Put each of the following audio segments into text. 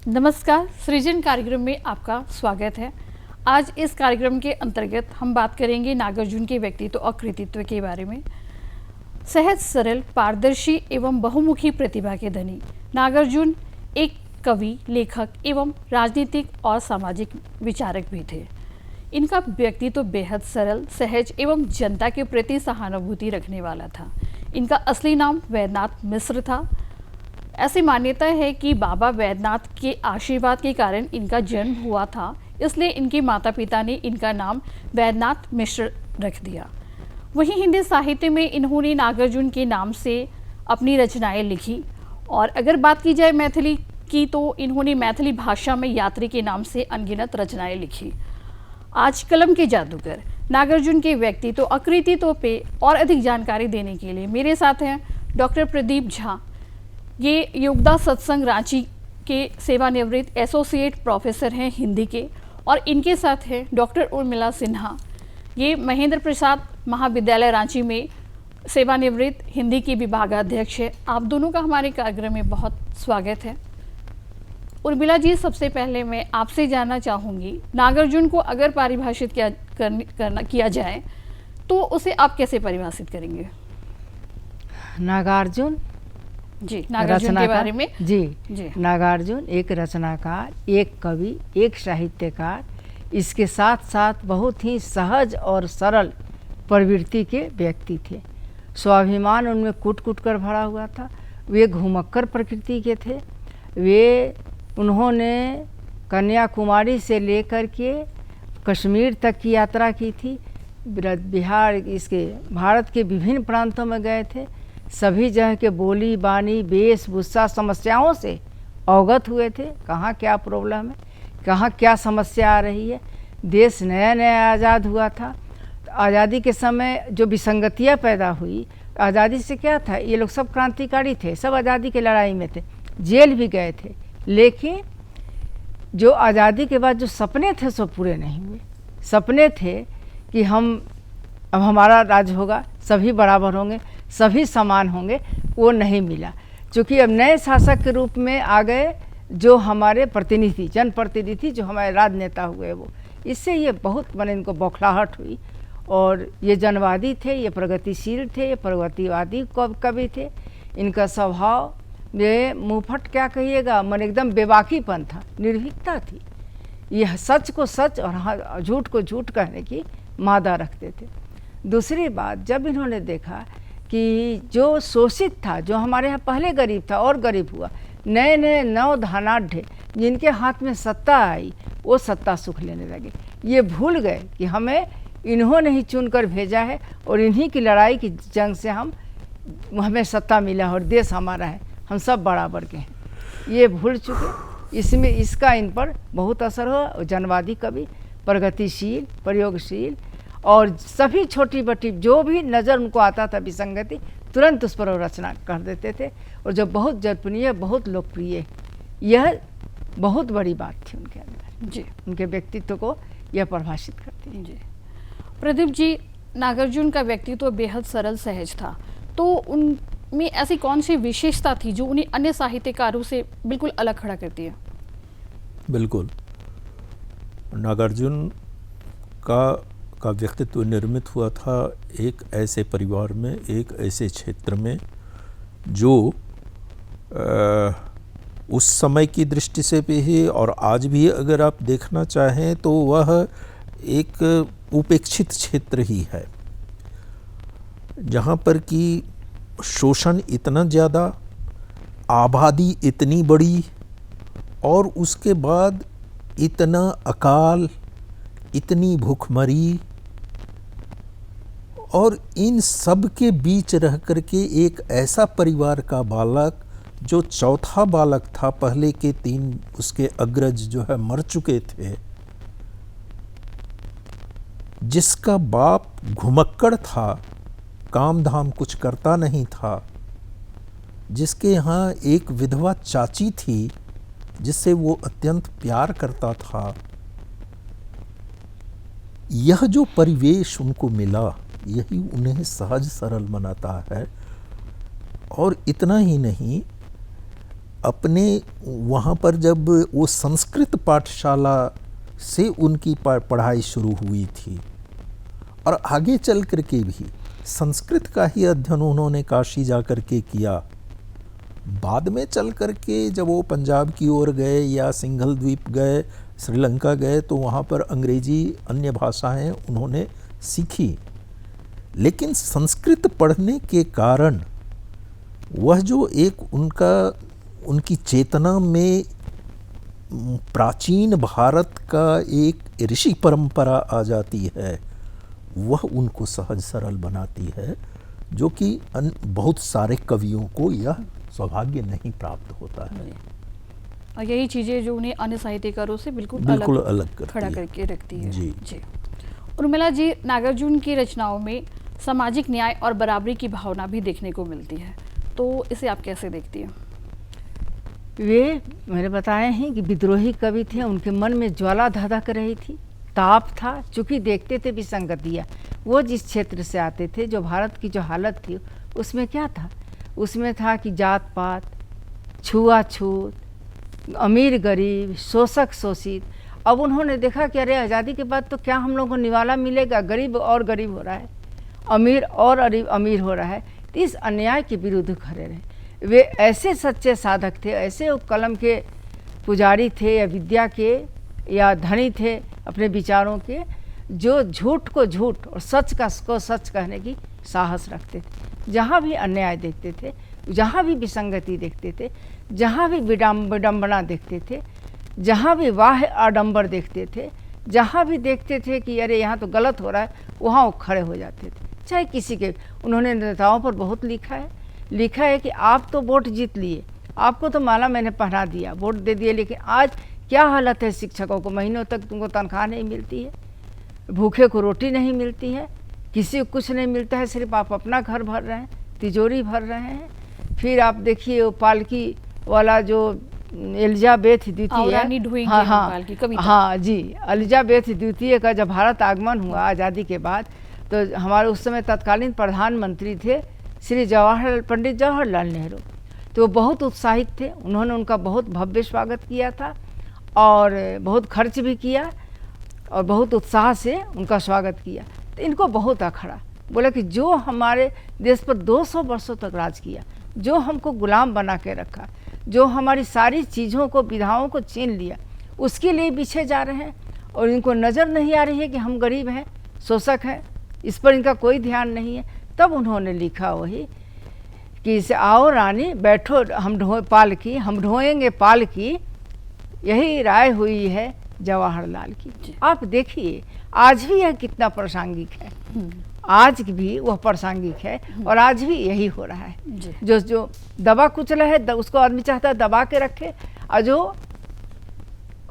नमस्कार, सृजन कार्यक्रम में आपका स्वागत है। आज इस कार्यक्रम के अंतर्गत हम बात करेंगे नागार्जुन के व्यक्तित्व और कृतित्व के बारे में। सहज, सरल, पारदर्शी एवं बहुमुखी प्रतिभा के धनी नागार्जुन एक कवि, लेखक एवं राजनीतिक और सामाजिक विचारक भी थे। इनका व्यक्तित्व बेहद सरल, सहज एवं जनता के प्रति सहानुभूति रखने वाला था। इनका असली नाम वैद्यनाथ मिश्र था। ऐसी मान्यता है कि बाबा वैद्यनाथ के आशीर्वाद के कारण इनका जन्म हुआ था, इसलिए इनके माता पिता ने इनका नाम वैद्यनाथ मिश्र रख दिया। वहीं हिंदी साहित्य में इन्होंने नागार्जुन के नाम से अपनी रचनाएं लिखी। और अगर बात की जाए मैथिली की, तो इन्होंने मैथिली भाषा में यात्री के नाम से अनगिनत रचनाएं लिखी। आज कलम के जादूगर नागार्जुन के व्यक्तित्व और कृतित्व पे और अधिक जानकारी देने के लिए मेरे साथ हैं डॉक्टर प्रदीप झा। ये योगदा सत्संग रांची के सेवानिवृत्त एसोसिएट प्रोफेसर हैं हिंदी के, और इनके साथ हैं डॉक्टर उर्मिला सिन्हा। ये महेंद्र प्रसाद महाविद्यालय रांची में सेवानिवृत्त हिंदी के विभागाध्यक्ष है। आप दोनों का हमारे कार्यक्रम में बहुत स्वागत है। उर्मिला जी, सबसे पहले मैं आपसे जानना चाहूँगी, नागार्जुन को अगर परिभाषित किया जाए तो उसे आप कैसे परिभाषित करेंगे? नागार्जुन जी, नागार्जुन के बारे में जी। नागार्जुन एक रचनाकार, एक कवि, एक साहित्यकार, इसके साथ साथ बहुत ही सहज और सरल प्रवृत्ति के व्यक्ति थे। स्वाभिमान उनमें कूट कूट कर भरा हुआ था। वे घुमक्कर प्रकृति के थे। उन्होंने कन्याकुमारी से लेकर के कश्मीर तक की यात्रा की थी। भारत के विभिन्न प्रांतों में गए थे। सभी जगह के बोली बानी, वेशभूषा, समस्याओं से अवगत हुए थे। कहाँ क्या प्रॉब्लम है, कहाँ क्या समस्या आ रही है। देश नया नया आज़ाद हुआ था। आज़ादी के समय जो विसंगतियाँ पैदा हुई, आज़ादी से क्या था, ये लोग सब क्रांतिकारी थे, सब आज़ादी की लड़ाई में थे, जेल भी गए थे। लेकिन जो आज़ादी के बाद जो सपने थे सब पूरे नहीं हुए। सपने थे कि अब हमारा राज होगा, सभी बराबर होंगे, सभी समान होंगे, वो नहीं मिला। क्योंकि अब नए शासक के रूप में आ गए जो हमारे प्रतिनिधि, जनप्रतिनिधि, जो हमारे राजनेता हुए, वो इससे ये बहुत मैंने इनको बौखलाहट हुई। और ये जनवादी थे, ये प्रगतिशील थे, ये प्रगतिवादी कवि थे। इनका स्वभाव ये मुँहफट क्या कहिएगा, मन एकदम बेबाकीपन था, निर्भीकता थी। यह सच को सच और झूठ को झूठ कहने की मादा रखते थे। दूसरी बात, जब इन्होंने देखा कि जो शोषित था, जो हमारे यहाँ पहले गरीब था और गरीब हुआ, नए नए नव धनाढ़ जिनके हाथ में सत्ता आई, वो सत्ता सुख लेने लगे। ये भूल गए कि हमें इन्होंने ही चुनकर भेजा है और इन्हीं की लड़ाई की जंग से हमें सत्ता मिला और देश हमारा है, हम सब बराबर के हैं। ये भूल चुके। इसमें इसका इन पर बहुत असर हुआ। जनवादी कवि, प्रगतिशील, प्रयोगशील, और सभी छोटी बटी जो भी नज़र उनको आता था विसंगति, तुरंत उस पर रचना कर देते थे। और जो बहुत जनप्रिय, बहुत लोकप्रिय, यह बहुत बड़ी बात थी उनके अंदर। जी, उनके व्यक्तित्व को यह परिभाषित करती है। जी प्रदीप जी, नागार्जुन का व्यक्तित्व बेहद सरल, सहज था, तो उनमें ऐसी कौन सी विशेषता थी जो उन्हें अन्य साहित्यकारों से बिल्कुल अलग खड़ा करती है? बिल्कुल, नागार्जुन का व्यक्तित्व निर्मित हुआ था एक ऐसे परिवार में, एक ऐसे क्षेत्र में जो उस समय की दृष्टि से भी और आज भी अगर आप देखना चाहें तो वह एक उपेक्षित क्षेत्र ही है, जहाँ पर कि शोषण इतना ज़्यादा, आबादी इतनी बड़ी, और उसके बाद इतना अकाल, इतनी भूखमरी, और इन सब के बीच रह करके एक ऐसा परिवार का बालक जो चौथा बालक था, पहले के 3 उसके अग्रज जो है मर चुके थे, जिसका बाप घुमक्कड़ था, काम धाम कुछ करता नहीं था, जिसके यहाँ एक विधवा चाची थी जिससे वो अत्यंत प्यार करता था। यह जो परिवेश उनको मिला, यही उन्हें सहज सरल बनाता है। और इतना ही नहीं, अपने वहाँ पर जब वो संस्कृत पाठशाला से उनकी पढ़ाई शुरू हुई थी और आगे चल कर के भी संस्कृत का ही अध्ययन उन्होंने काशी जा कर के किया। बाद में चल कर के जब वो पंजाब की ओर गए या सिंघल द्वीप गए, श्रीलंका गए, तो वहाँ पर अंग्रेजी अन्य भाषाएं उन्होंने सीखी। लेकिन संस्कृत पढ़ने के कारण वह जो एक उनकी चेतना में प्राचीन भारत का एक ऋषि परंपरा आ जाती है, वह उनको सहज सरल बनाती है, जो कि बहुत सारे कवियों को यह सौभाग्य नहीं प्राप्त होता है। और यही चीज़ें जो उन्हें अन्य साहित्यकारों से बिल्कुल अलग खड़ा करके रखती है। जी। उर्मिला जी, नागार्जुन की रचनाओं में सामाजिक न्याय और बराबरी की भावना भी देखने को मिलती है, तो इसे आप कैसे देखती हैं? वे मैंने बताए हैं कि विद्रोही कवि थे, उनके मन में ज्वाला धधक रही थी, ताप था, चूँकि देखते थे विसंगतियाँ। वो जिस क्षेत्र से आते थे, जो भारत की जो हालत थी, उसमें क्या था? उसमें था कि जात पात, छुआछूत, अमीर गरीब, शोषक शोषित। अब उन्होंने देखा कि अरे आज़ादी के बाद तो क्या हम लोगों को निवाला मिलेगा, गरीब और गरीब हो रहा है, अमीर और अमीर हो रहा है। तो इस अन्याय के विरुद्ध खड़े रहे। वे ऐसे सच्चे साधक थे, ऐसे कलम के पुजारी थे, या विद्या के या धनी थे अपने विचारों के, जो झूठ को झूठ और सच को सच कहने की साहस रखते थे। जहाँ भी अन्याय देखते थे, जहाँ भी विसंगति देखते थे, जहाँ भी विडम्बना देखते थे, जहाँ भी वाह आडंबर देखते थे, जहाँ भी देखते थे कि अरे यहाँ तो गलत हो रहा है, वहाँ वो खड़े हो जाते थे। चाहे किसी के, उन्होंने नेताओं पर बहुत लिखा है कि आप तो वोट जीत लिए, आपको तो माला मैंने पहना दिया, वोट दे दिए, लेकिन आज क्या हालत है शिक्षकों को, महीनों तक तुमको तनख्वाह नहीं मिलती है, भूखे को रोटी नहीं मिलती है, किसी को कुछ नहीं मिलता है, सिर्फ आप अपना घर भर रहे हैं, तिजोरी भर रहे हैं। फिर आप देखिए वो पालकी वाला जो एलिजाबेथ द्वितीय, हाँ जी, एलिजाबेथ द्वितीय का जब भारत आगमन हुआ आज़ादी के बाद, तो हमारे उस समय तत्कालीन प्रधानमंत्री थे श्री पंडित जवाहरलाल नेहरू। तो वो बहुत उत्साहित थे, उन्होंने उनका बहुत भव्य स्वागत किया था और बहुत खर्च भी किया और बहुत उत्साह से उनका स्वागत किया। तो इनको बहुत अखड़ा, बोला कि जो हमारे देश पर 200 वर्षों तक राज किया, जो हमको गुलाम बना के रखा, जो हमारी सारी चीज़ों को विधाओं को छीन लिया, उसके लिए पीछे जा रहे हैं। और इनको नज़र नहीं आ रही है कि हम गरीब हैं, शोषक हैं, इस पर इनका कोई ध्यान नहीं है। तब उन्होंने लिखा वही कि इसे आओ रानी बैठो, हम ढोएंगे पालकी, यही राय हुई है जवाहरलाल की। आप देखिए आज भी यह कितना प्रासंगिक है, आज भी वह प्रासंगिक है और आज भी यही हो रहा है। जो दबा कुचला है उसको आदमी चाहता है दबा के रखे, और जो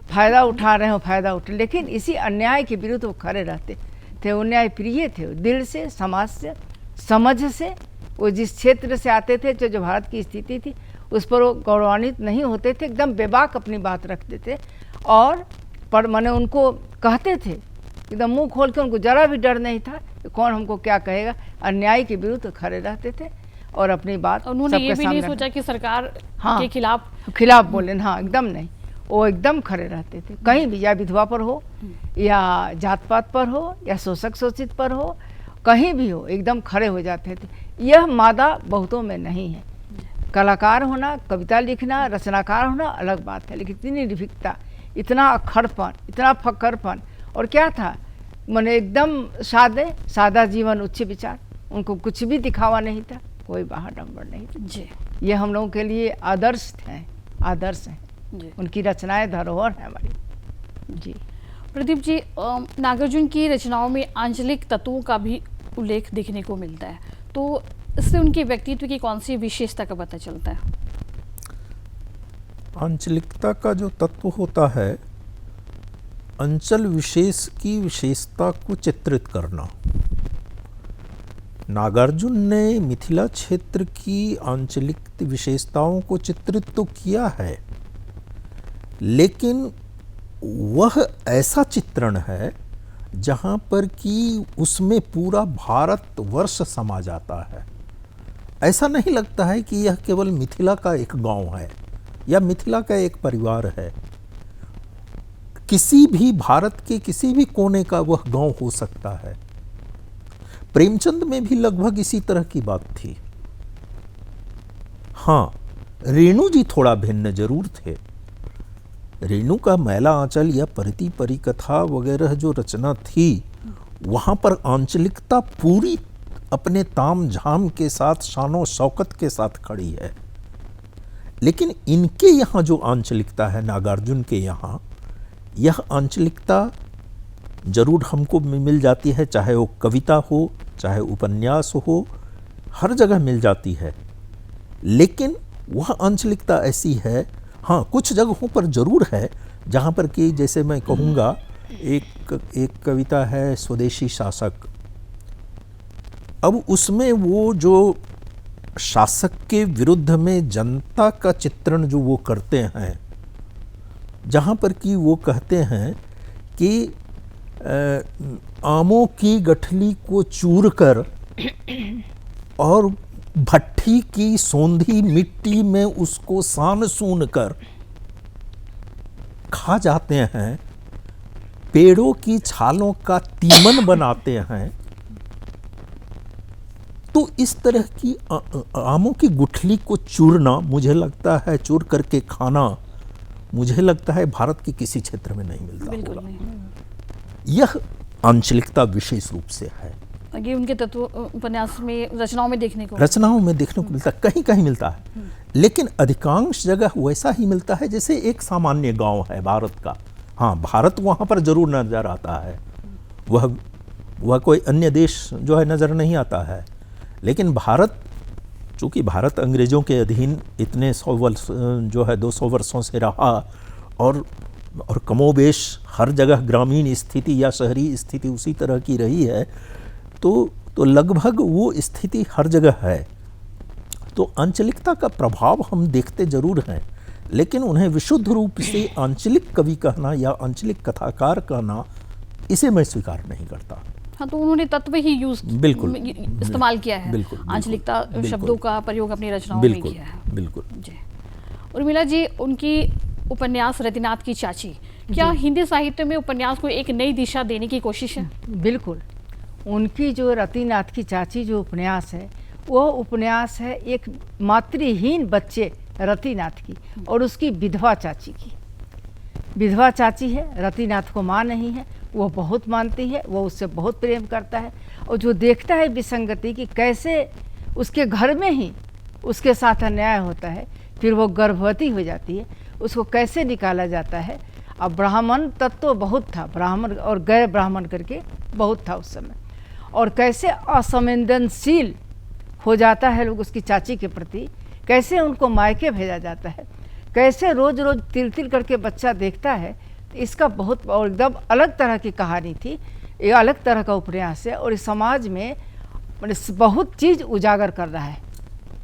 फायदा उठा रहे हो फायदा उठे। लेकिन इसी अन्याय के विरुद्ध वो खड़े रहते थे, वो न्याय प्रिय थे, दिल से, समाज से, समझ से। वो जिस क्षेत्र से आते थे, जो भारत की स्थिति थी उस पर वो गौरवान्वित नहीं होते थे, एकदम बेबाक अपनी बात रखते थे और पर मैंने उनको कहते थे एकदम मुंह खोल के, उनको जरा भी डर नहीं था कि कौन हमको क्या कहेगा। अन्याय के विरुद्ध खड़े रहते थे और अपनी बात उन्होंने ये भी नहीं सोचा कि सरकार के खिलाफ बोले, हाँ एकदम नहीं, वो एकदम खड़े रहते थे। कहीं भी, या विधवा पर हो या जात पात पर हो या शोषक शोषित पर हो, कहीं भी हो, एकदम खड़े हो जाते थे। यह मादा बहुतों में नहीं है। कलाकार होना, कविता लिखना, रचनाकार होना अलग बात है, लेकिन इतनी निर्भीकता, इतना अखड़पन, इतना फक्करपन, और क्या था मैंने एकदम सादा जीवन, उच्च विचार, उनको कुछ भी दिखावा नहीं था, कोई बाहर नहीं था जी। ये हम लोगों के लिए आदर्श हैं जी। उनकी रचनाएं धरोहर है हमारी जी। प्रदीप जी, नागार्जुन की रचनाओं में आंचलिक तत्वों का भी उल्लेख देखने को मिलता है, तो इससे उनके व्यक्तित्व की कौन सी विशेषता का पता चलता है? आंचलिकता का जो तत्व होता है, अंचल विशेष की विशेषता को चित्रित करना। नागार्जुन ने मिथिला क्षेत्र की आंचलिक विशेषताओं को चित्रित तो किया है, लेकिन वह ऐसा चित्रण है जहाँ पर कि उसमें पूरा भारतवर्ष समा जाता है। ऐसा नहीं लगता है कि यह केवल मिथिला का एक गांव है, या मिथिला का एक परिवार है। किसी भी भारत के किसी भी कोने का वह गांव हो सकता है। प्रेमचंद में भी लगभग इसी तरह की बात थी। हाँ, रेणु जी थोड़ा भिन्न जरूर थे। रेणु का मैला आंचल या परिति परिकथा वगैरह जो रचना थी, वहां पर आंचलिकता पूरी अपने ताम झाम के साथ, शानो शौकत के साथ खड़ी है। लेकिन इनके यहाँ जो आंचलिकता है, नागार्जुन के यहाँ, यह आंचलिकता जरूर हमको मिल जाती है, चाहे वो कविता हो, चाहे उपन्यास हो, हर जगह मिल जाती है। लेकिन वह आंचलिकता ऐसी है, हाँ, कुछ जगहों पर जरूर है जहाँ पर कि जैसे मैं कहूँगा, एक कविता है स्वदेशी शासक। अब उसमें वो जो शासक के विरुद्ध में जनता का चित्रण जो वो करते हैं, जहाँ पर कि वो कहते हैं कि आमों की गठली को चूर कर और भट्ठी की सौंधी मिट्टी में उसको सान सून कर खा जाते हैं, पेड़ों की छालों का तीमन बनाते हैं। तो इस तरह की आमों की गुठली को चूरना, मुझे लगता है चूर करके खाना, मुझे लगता है भारत के किसी क्षेत्र में नहीं मिलता होगा। यह आंचलिकता विशेष रूप से है। ये उनके तत्व उपन्यास में, रचनाओं में देखने को मिलता है, कहीं कहीं मिलता है, लेकिन अधिकांश जगह वैसा ही मिलता है जैसे एक सामान्य गांव है भारत का। हाँ, भारत वहाँ पर जरूर नजर आता है, वह कोई अन्य देश जो है नजर नहीं आता है। लेकिन भारत, चूँकि भारत अंग्रेज़ों के अधीन इतने 100 वर्ष जो है 200 वर्षों से रहा, और कमोबेश हर जगह ग्रामीण स्थिति या शहरी स्थिति उसी तरह की रही है, तो लगभग वो स्थिति हर जगह है। तो आंचलिकता का प्रभाव हम देखते जरूर हैं, लेकिन उन्हें विशुद्ध रूप से आंचलिक कवि कहना या आंचलिक कथाकार कहना, इसे मैं स्वीकार नहीं करता। हाँ, तो उन्होंने तत्व ही बिल्कुल इस्तेमाल किया है। आंचलिकता शब्दों का प्रयोग अपनी रचनाओं में किया है। बिल्कुल जी। उर्मिला जी, उनकी उपन्यास रतिनाथ की चाची, क्या हिंदी साहित्य में उपन्यास को एक नई दिशा देने की कोशिश है? बिल्कुल। उनकी जो रतिनाथ की चाची जो उपन्यास है, वो उपन्यास है एक मातृहीन बच्चे रतिनाथ की और उसकी विधवा चाची की। विधवा चाची है, रतिनाथ को माँ नहीं है, वो बहुत मानती है, वो उससे बहुत प्रेम करता है, और जो देखता है विसंगति कि कैसे उसके घर में ही उसके साथ अन्याय होता है, फिर वो गर्भवती हो जाती है, उसको कैसे निकाला जाता है। अब ब्राह्मण तत्व बहुत था, ब्राह्मण और गैर ब्राह्मण करके बहुत था उस समय, और कैसे असंवेदनशील हो जाता है लोग उसकी चाची के प्रति, कैसे उनको मायके भेजा जाता है, कैसे रोज रोज तिल तिल करके बच्चा देखता है। तो इसका बहुत और एकदम अलग तरह की कहानी थी, ये अलग तरह का उपन्यास है, और इस समाज में बहुत चीज़ उजागर कर रहा है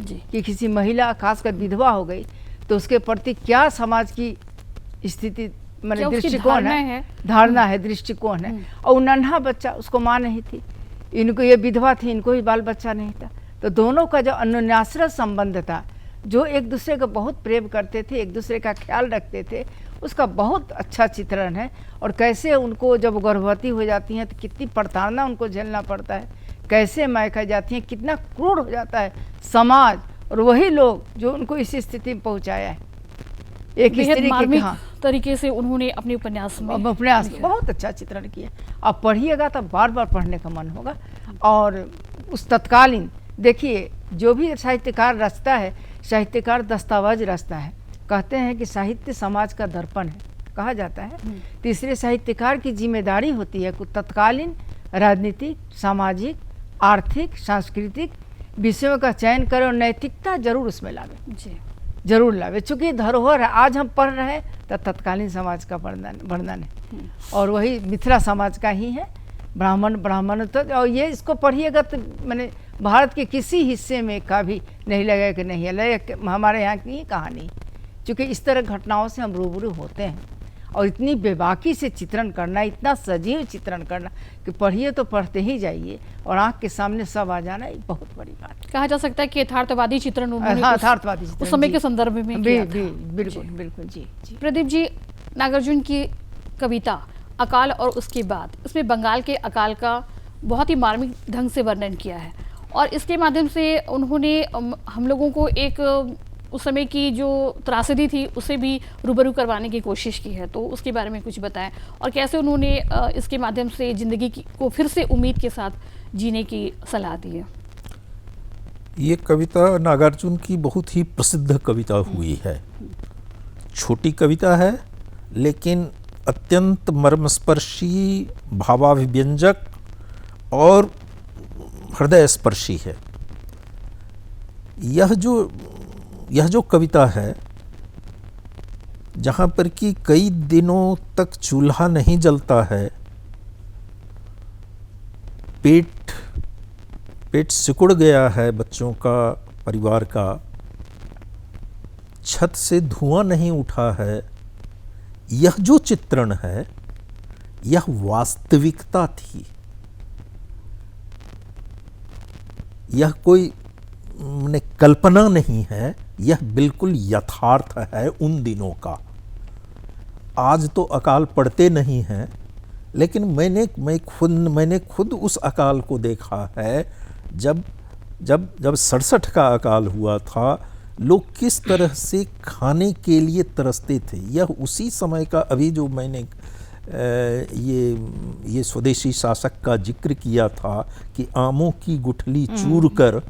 जी। कि किसी महिला खासकर विधवा हो गई तो उसके प्रति क्या समाज की स्थिति, मैंने दृष्टिकोण है, धारणा है, दृष्टिकोण है। और नन्हा बच्चा, उसको माँ नहीं थी, इनको ये विधवा थी, इनको भी बाल बच्चा नहीं था, तो दोनों का जो अन्योन्याश्रय संबंध था, जो एक दूसरे को बहुत प्रेम करते थे, एक दूसरे का ख्याल रखते थे, उसका बहुत अच्छा चित्रण है। और कैसे उनको जब गर्भवती हो जाती हैं तो कितनी प्रताड़ना उनको झेलना पड़ता है, कैसे मायका जाती हैं, कितना क्रूर हो जाता है समाज, और वही लोग जो उनको इस स्थिति में पहुंचाया है। एक स्त्री के, हाँ, तरीके से उन्होंने अपने उपन्यास में बहुत अच्छा चित्रण किया। आप पढ़िएगा तो बार बार पढ़ने का मन होगा। और उस तत्कालीन, देखिए, जो भी साहित्यकार रचता है, साहित्यकार दस्तावेज रचता है। कहते हैं कि साहित्य समाज का दर्पण है, कहा जाता है। तीसरे साहित्यकार की जिम्मेदारी होती है कि तत्कालीन राजनीतिक, सामाजिक, आर्थिक, सांस्कृतिक विषयों का चयन करे और नैतिकता जरूर उसमें लावे जी, जरूर लावे। चूँकि धरोहर है, आज हम पढ़ रहे हैं तो तत्कालीन समाज का वर्णन है, और वही मिथिला समाज का ही है। ब्राह्मण तो, और ये इसको पढ़िएगा तो मैंने भारत के किसी हिस्से में का भी नहीं लगेगा कि नहीं है, हमारे यहाँ की ही कहानी, चूँकि इस तरह घटनाओं से हम रूबरू होते हैं। और इतनी बेबाकी से चित्रण करना, इतना सजीव चित्रण करना कि पढ़िए तो पढ़ते ही जाइए और आँख के सामने सब आ जाना, एक बहुत बड़ी बात है। कहा जा सकता है कि यथार्थवादी चित्रण उन्होंने हाँ, यथार्थवादी चित्रण उस समय जी। के संदर्भ में किया था। बिल्कुल बिल्कुल जी जी। प्रदीप जी, नागार्जुन की कविता अकाल और उसके बाद, इसमें बंगाल के अकाल का बहुत ही मार्मिक ढंग से वर्णन किया है और इसके माध्यम से उन्होंने हम लोगों को एक उस समय की जो त्रासदी थी उसे भी रूबरू करवाने की कोशिश की है। तो उसके बारे में कुछ बताएं और कैसे उन्होंने इसके माध्यम से ज़िंदगी को फिर से उम्मीद के साथ जीने की सलाह दी है। ये कविता नागार्जुन की बहुत ही प्रसिद्ध कविता हुई है। छोटी कविता है लेकिन अत्यंत मर्मस्पर्शी, भावाभिव्यंजक और हृदय स्पर्शी है। यह जो कविता है, जहाँ पर कि कई दिनों तक चूल्हा नहीं जलता है, पेट सिकुड़ गया है बच्चों का, परिवार का, छत से धुआं नहीं उठा है, यह जो चित्रण है यह वास्तविकता थी। यह कोई कल्पना नहीं है, यह बिल्कुल यथार्थ है उन दिनों का। आज तो अकाल पड़ते नहीं हैं, लेकिन मैंने खुद उस अकाल को देखा है। जब 67 का अकाल हुआ था, लोग किस तरह से खाने के लिए तरसते थे। यह उसी समय का, अभी जो मैंने ये स्वदेशी शासक का जिक्र किया था कि आमों की गुठली चूर कर,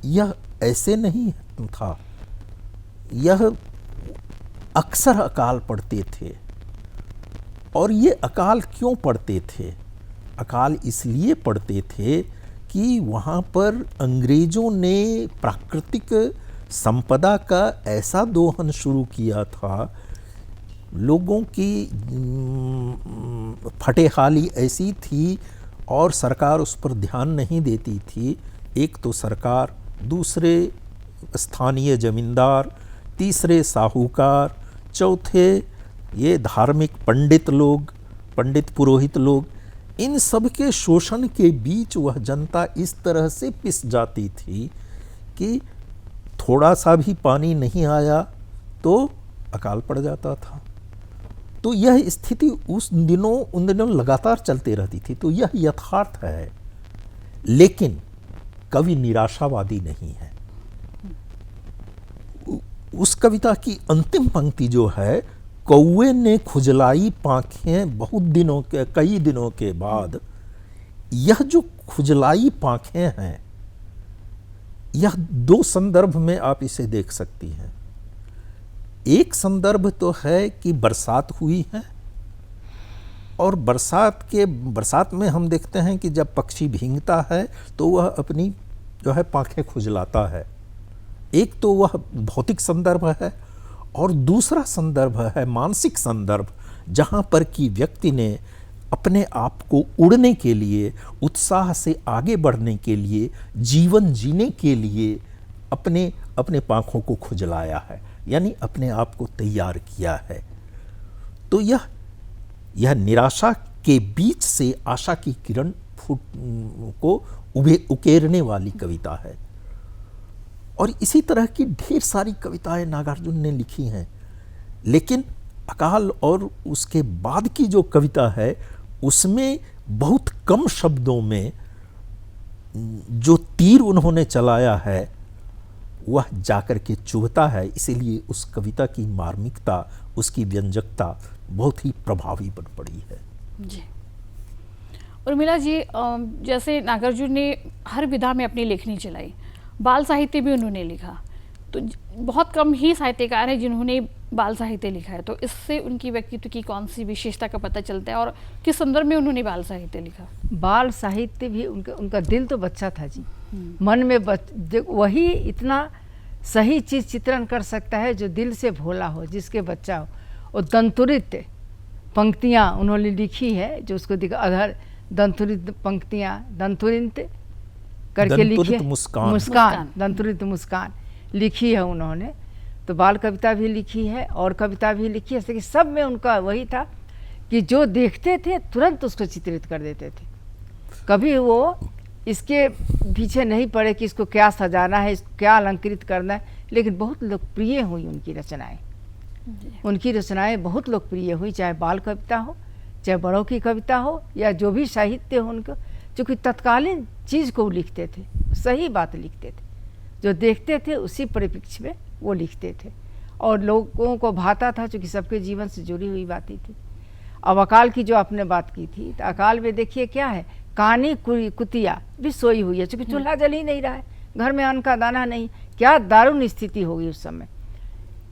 यह ऐसे नहीं था। यह अक्सर अकाल पड़ते थे। और ये अकाल क्यों पड़ते थे? अकाल इसलिए पड़ते थे कि वहाँ पर अंग्रेज़ों ने प्राकृतिक संपदा का ऐसा दोहन शुरू किया था, लोगों की फटेहाली ऐसी थी और सरकार उस पर ध्यान नहीं देती थी। एक तो सरकार, दूसरे स्थानीय जमींदार, तीसरे साहूकार, चौथे ये धार्मिक पंडित पुरोहित लोग, इन सब के शोषण के बीच वह जनता इस तरह से पिस जाती थी कि थोड़ा सा भी पानी नहीं आया तो अकाल पड़ जाता था। तो यह स्थिति उन दिनों लगातार चलते रहती थी। तो यह यथार्थ है, लेकिन कवि निराशावादी नहीं है। उस कविता की अंतिम पंक्ति जो है, कौवे ने खुजलाई पाँखें कई दिनों के बाद, यह जो खुजलाई पाँखें हैं, यह दो संदर्भ में आप इसे देख सकती हैं। एक संदर्भ तो है कि बरसात हुई है और बरसात में हम देखते हैं कि जब पक्षी भींगता है तो वह अपनी जो है पाँखें खुजलाता है। एक तो वह भौतिक संदर्भ है और दूसरा संदर्भ है मानसिक संदर्भ, जहाँ पर कि व्यक्ति ने अपने आप को उड़ने के लिए, उत्साह से आगे बढ़ने के लिए, जीवन जीने के लिए अपने पाँखों को खुजलाया है, यानी अपने आप को तैयार किया है। तो यह निराशा के बीच से आशा की किरण को उकेरने वाली कविता है। और इसी तरह की ढेर सारी कविताएं नागार्जुन ने लिखी हैं, लेकिन अकाल और उसके बाद की जो कविता है उसमें बहुत कम शब्दों में जो तीर उन्होंने चलाया है वह जाकर के चुभता है। इसीलिए उस कविता की मार्मिकता, उसकी व्यंजकता बहुत ही प्रभावी बन पड़ी है जी। उर्मिला जी, जैसे नागार्जुन ने हर विधा में अपनी लेखनी चलाई, बाल साहित्य भी उन्होंने लिखा, तो बहुत कम ही साहित्यकार हैं जिन्होंने बाल साहित्य लिखा है। तो इससे उनकी व्यक्तित्व की कौन सी विशेषता का पता चलता है और किस संदर्भ में उन्होंने बाल साहित्य लिखा? बाल साहित्य भी उनका दिल तो बच्चा था जी, मन में वही इतना सही चीज़ चित्रण कर सकता है जो दिल से भोला हो, जिसके बच्चा हो। और दंतुरित पंक्तियाँ उन्होंने लिखी है, जो उसको दिखा अधर दंतुरित पंक्तियाँ, दंतुरित करके लिखी, मुस्कान, दंतुरित मुस्कान लिखी है उन्होंने। तो बाल कविता भी लिखी है और कविता भी लिखी है, कि सब में उनका वही था कि जो देखते थे तुरंत उसको चित्रित कर देते थे। कभी वो इसके पीछे नहीं पड़े कि इसको क्या सजाना है, इसको क्या अलंकृत करना है, लेकिन बहुत लोकप्रिय हुई उनकी रचनाएं। उनकी रचनाएं बहुत लोकप्रिय हुई, चाहे बाल कविता हो, चाहे बड़ों की कविता हो, या जो भी साहित्य हो उनको, चूँकि तत्कालीन चीज़ को लिखते थे, सही बात लिखते थे, जो देखते थे उसी परिप्रेक्ष्य में वो लिखते थे और लोगों को भाता था, चूँकि सबके जीवन से जुड़ी हुई बातें थी। अब अकाल की जो आपने बात की थी, तो अकाल में देखिए क्या है, कानी कुतिया भी सोई हुई है, चूँकि चूल्हा जल ही नहीं रहा है, घर में अन्न का दाना नहीं। क्या दारुण स्थिति होगी उस समय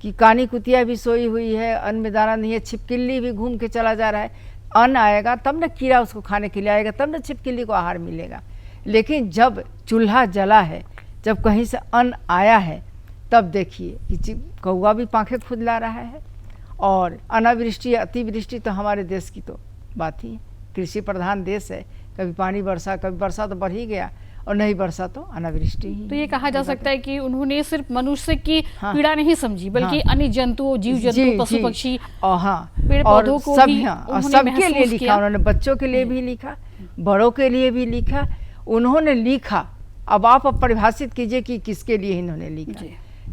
कि कानी कुतिया भी सोई हुई है, अन्न में दाना नहीं है, छिपकली भी घूम के चला जा रहा है। अन्न आएगा तब न कीड़ा उसको खाने के लिए आएगा, तब न छिपकली को आहार मिलेगा। लेकिन जब चूल्हा जला है, जब कहीं से अन्न आया है, तब देखिए कि कौवा भी पाँखें खुदला रहा है। और अनावृष्टि अतिवृष्टि तो हमारे देश की तो बात ही है, कृषि प्रधान देश है, कभी पानी बरसा, कभी बरसा तो बढ़ ही गया, और नहीं बरसा तो अनावृष्टि ही। तो ये कहा जा सकता है कि उन्होंने सिर्फ मनुष्य की पीड़ा नहीं समझी, बल्कि अन्य जंतुओं, जीव जंतु, पशु पक्षी और हाँ पेड़ पौधों को भी और सबके लिए लिखा उन्होंने, बच्चों के लिए भी लिखा, बड़ों के लिए भी लिखा, उन्होंने लिखा। अब आप परिभाषित कीजिए कि किसके लिए इन्होंने लिखा,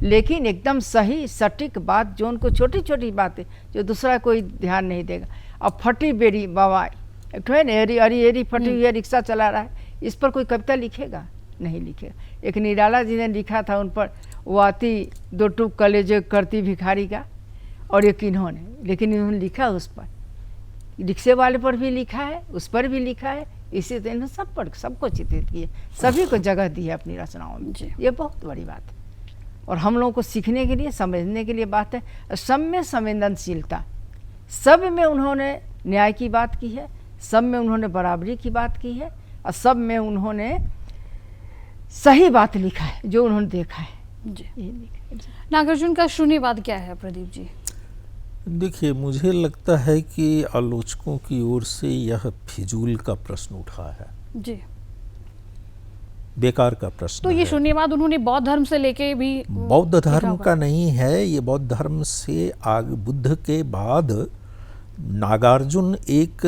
लेकिन एकदम सही सटीक बात, जो उनको छोटी छोटी बातें जो दूसरा कोई ध्यान नहीं देगा। अब फटी बेरी बाबा, एक ठो है ना, एरी फटी हुई है, रिक्शा चला रहा है, इस पर कोई कविता लिखेगा? नहीं लिखेगा। एक निराला जी ने लिखा था उन पर, वो आती दो टूक कलेजे करती भिखारी का, और एक इन्होंने, लेकिन इन्होंने लिखा उस पर, रिक्शे वाले पर भी लिखा है, उस पर भी लिखा है, इसी तरह इन्होंने सब पर सबको चित्रित किया, सभी को जगह दी है अपनी रचनाओं में। ये बहुत बड़ी बात है और हम लोगों को सीखने के लिए, समझने के लिए बात है। सब में संवेदनशीलता, सब में उन्होंने न्याय की बात की है, सब में उन्होंने बराबरी की बात की है, और सब में उन्होंने सही बात लिखा है जो उन्होंने देखा है। जी। नागार्जुन का शून्यवाद क्या है प्रदीप जी? देखिए, मुझे लगता है कि आलोचकों की ओर से यह फिजूल का प्रश्न उठा है जी, बेकार का प्रश्न। तो ये शून्यवाद उन्होंने बौद्ध धर्म से लेके भी, बौद्ध धर्म का नहीं है ये, बौद्ध धर्म से आगे बुद्ध के बाद नागार्जुन एक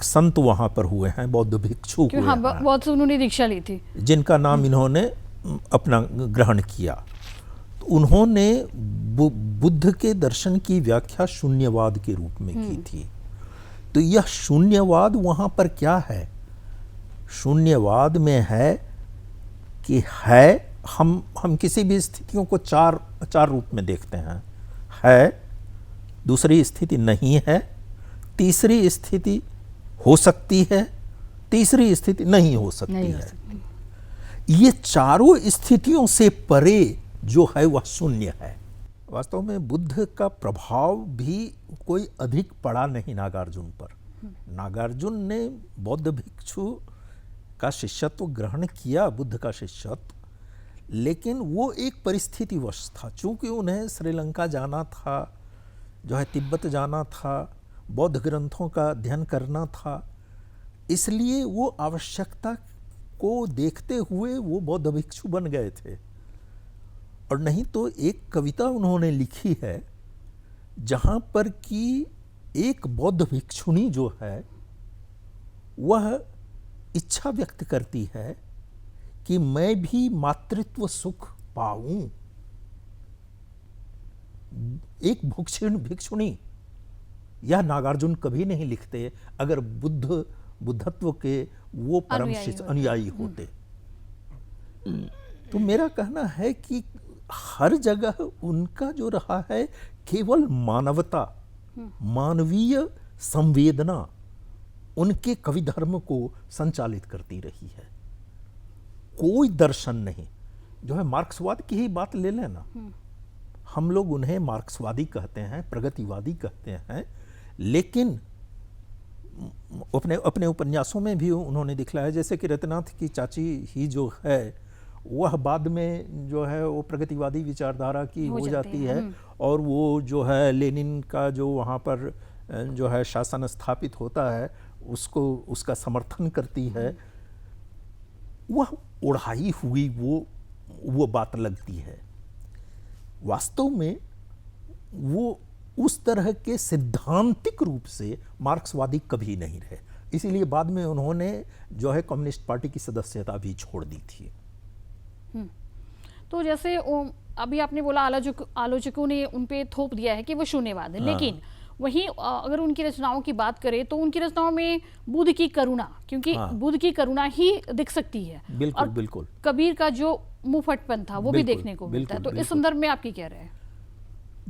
संत वहाँ पर हुए हैं, बौद्ध भिक्षु हुए हैं। हाँ, बौद्ध से उन्होंने दीक्षा ली थी, जिनका नाम इन्होंने अपना ग्रहण किया। तो उन्होंने बुद्ध के दर्शन की व्याख्या शून्यवाद के रूप में की थी। तो यह शून्यवाद वहाँ पर क्या है? शून्यवाद में है कि हम किसी भी स्थितियों को चार रूप में देखते हैं। है, दूसरी स्थिति नहीं है, तीसरी स्थिति हो सकती है, तीसरी स्थिति नहीं हो सकती है। ये चारों स्थितियों से परे जो है वह शून्य है। वास्तव में बुद्ध का प्रभाव भी कोई अधिक पड़ा नहीं नागार्जुन पर। नागार्जुन ने बौद्ध भिक्षु का शिष्यत्व ग्रहण किया, बुद्ध का शिष्यत्व, लेकिन वो एक परिस्थितिवश था। चूंकि उन्हें श्रीलंका जाना था, जो है तिब्बत जाना था, बौद्ध ग्रंथों का अध्ययन करना था, इसलिए वो आवश्यकता को देखते हुए वो बौद्ध भिक्षु बन गए थे। और नहीं तो एक कविता उन्होंने लिखी है जहाँ पर कि एक बौद्ध भिक्षुणी जो है वह इच्छा व्यक्त करती है कि मैं भी मातृत्व सुख पाऊं। एक भिक्षुणी, यह नागार्जुन कभी नहीं लिखते अगर बुद्धत्व के वो परम अनुयायी होते। तो मेरा कहना है कि हर जगह उनका जो रहा है केवल मानवता, मानवीय संवेदना उनके कवि धर्म को संचालित करती रही है। कोई दर्शन नहीं। जो है मार्क्सवाद की ही बात ले लेना, हम लोग उन्हें मार्क्सवादी कहते हैं, प्रगतिवादी कहते हैं, लेकिन अपने उपन्यासों में भी उन्होंने दिखलाया, जैसे कि रत्नाथ की चाची ही जो है वह बाद में जो है वो प्रगतिवादी विचारधारा की हो जाती है, और वो जो है लेनिन का जो वहाँ पर जो है शासन स्थापित होता है उसका समर्थन करती है। वह उड़ाई हुई वो बात लगती है। वास्तव में वो उस तरह के सिद्धांतिक रूप से मार्क्सवादी कभी नहीं रहे। इसीलिए बाद में उन्होंने जो है कम्युनिस्ट पार्टी की सदस्यता भी छोड़ दी थी। तो जैसे अभी आपने बोला आलोचकों ने उन पे थोप दिया है कि वो शून्यवाद है, लेकिन वहीं अगर उनकी रचनाओं की बात करें तो उनकी रचनाओं में बुद्ध की करुणा, क्योंकि बुद्ध की करुणा ही दिख सकती है। बिल्कुल और बिल्कुल। कबीर का जो मुंहफटपन था वो भी बिल्कुल, देखने को मिलता है। तो बिल्कुल, इस संदर्भ में आप क्या कह रहे हैं?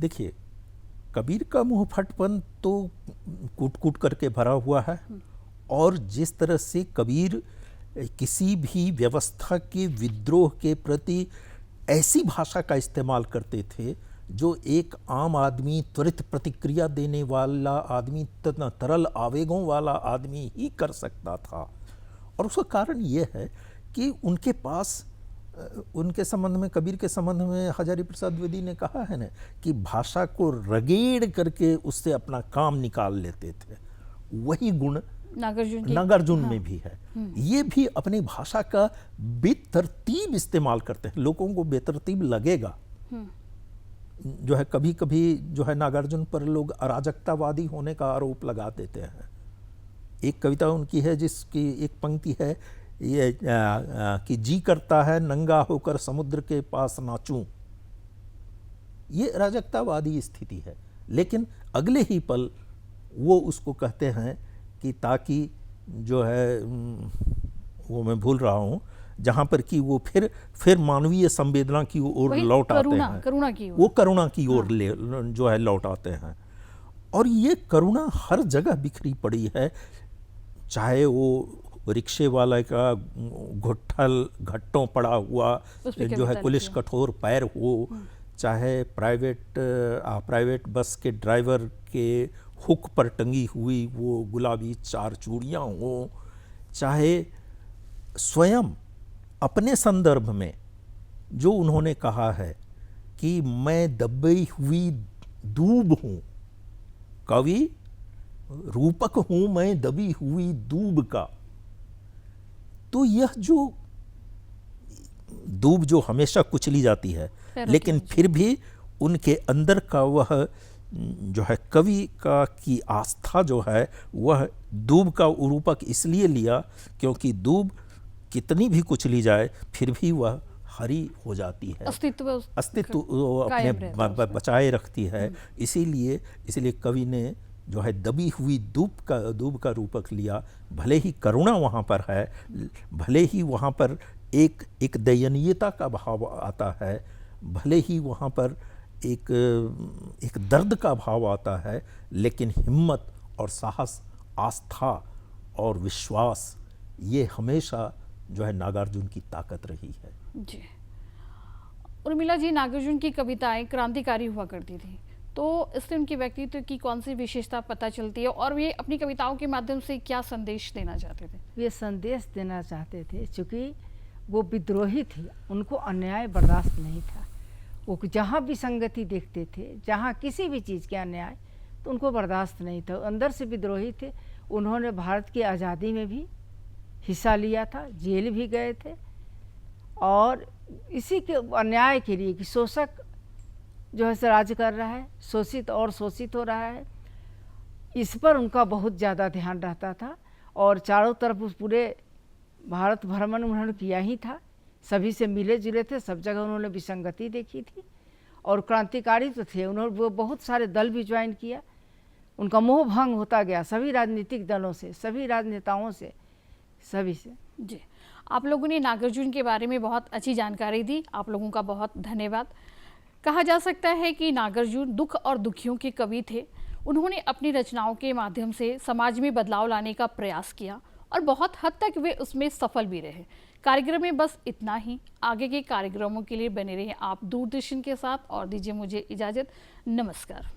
देखिए, कबीर का मुंहफटपन तो कूट कूट करके भरा हुआ है, और जिस तरह से कबीर किसी भी व्यवस्था के विद्रोह के प्रति ऐसी भाषा का इस्तेमाल करते थे जो एक आम आदमी, त्वरित प्रतिक्रिया देने वाला आदमी, तरल आवेगों वाला आदमी ही कर सकता था। और उसका कारण ये है कि उनके पास, उनके संबंध में, कबीर के संबंध में हजारी प्रसाद द्विवेदी ने कहा है ना कि भाषा को रगेड़ करके उससे अपना काम निकाल लेते थे। वही गुण नागार्जुन में भी है। ये भी अपनी भाषा का बेतरतीब इस्तेमाल करते हैं। लोगों को बेतरतीब लगेगा, जो है कभी कभी जो है नागार्जुन पर लोग अराजकतावादी होने का आरोप लगा देते हैं। एक कविता उनकी है जिसकी एक पंक्ति है ये कि जी करता है नंगा होकर समुद्र के पास नाचूं। ये अराजकतावादी स्थिति है, लेकिन अगले ही पल वो उसको कहते हैं कि ताकि जो है वो मैं भूल रहा हूँ, जहाँ पर कि वो फिर मानवीय संवेदना की ओर लौट आते हैं, करुणा की ओर, वो करुणा की ओर जो है लौट आते हैं। और ये करुणा हर जगह बिखरी पड़ी है, चाहे वो रिक्शे वाले का घट्टों पड़ा हुआ जो है पुलिस कठोर पैर हो, चाहे प्राइवेट बस के ड्राइवर के हुक पर टंगी हुई वो गुलाबी 4 चूड़ियाँ हों, चाहे स्वयं अपने संदर्भ में जो उन्होंने कहा है कि मैं दबी हुई दूब हूँ, कवि रूपक हूँ मैं दबी हुई दूब का। तो यह जो दूब जो हमेशा कुचली जाती है, लेकिन फिर भी उनके अंदर का वह जो है कवि का की आस्था जो है वह दूब का रूपक इसलिए लिया क्योंकि दूब कितनी भी कुचली जाए फिर भी वह हरी हो जाती है, अस्तित्व अपने बचाए रखती है। इसीलिए कवि ने जो है दबी हुई दूब का रूपक लिया। भले ही करुणा वहाँ पर है, भले ही वहाँ पर एक दयनीयता का भाव आता है, भले ही वहाँ पर एक दर्द का भाव आता है, लेकिन हिम्मत और साहस, आस्था और विश्वास, ये हमेशा जो है नागार्जुन की ताकत रही है। जी, उर्मिला जी, नागार्जुन की कविताएं क्रांतिकारी हुआ करती थी, तो इससे उनके व्यक्तित्व की कौन सी विशेषता पता चलती है और वे अपनी कविताओं के माध्यम से क्या संदेश देना चाहते थे? वे संदेश देना चाहते थे, चूँकि वो विद्रोही थे, उनको अन्याय बर्दाश्त नहीं था। वो जहाँ भी संगति देखते थे, जहाँ किसी भी चीज़ के अन्याय, तो उनको बर्दाश्त नहीं था। अंदर से विद्रोही थे। उन्होंने भारत की आज़ादी में भी हिस्सा लिया था, जेल भी गए थे, और इसी के अन्याय के लिए कि शोषक जो है राज्य कर रहा है, शोषित और शोषित हो रहा है, इस पर उनका बहुत ज़्यादा ध्यान रहता था। और चारों तरफ उस पूरे भारत भ्रमण उन्होंने किया ही था, सभी से मिले जुले थे, सब जगह उन्होंने विसंगति देखी थी, और क्रांतिकारी तो थे। उन्होंने वो बहुत सारे दल भी ज्वाइन किया, उनका मोह भंग होता गया सभी राजनीतिक दलों से, सभी राजनेताओं से, सभी से। जी, आप लोगों ने नागार्जुन के बारे में बहुत अच्छी जानकारी दी, आप लोगों का बहुत धन्यवाद। कहा जा सकता है कि नागार्जुन दुख और दुखियों के कवि थे। उन्होंने अपनी रचनाओं के माध्यम से समाज में बदलाव लाने का प्रयास किया और बहुत हद तक वे उसमें सफल भी रहे। कार्यक्रम में बस इतना ही। आगे के कार्यक्रमों के लिए बने रहें आप दूरदर्शन के साथ और दीजिए मुझे इजाज़त। नमस्कार।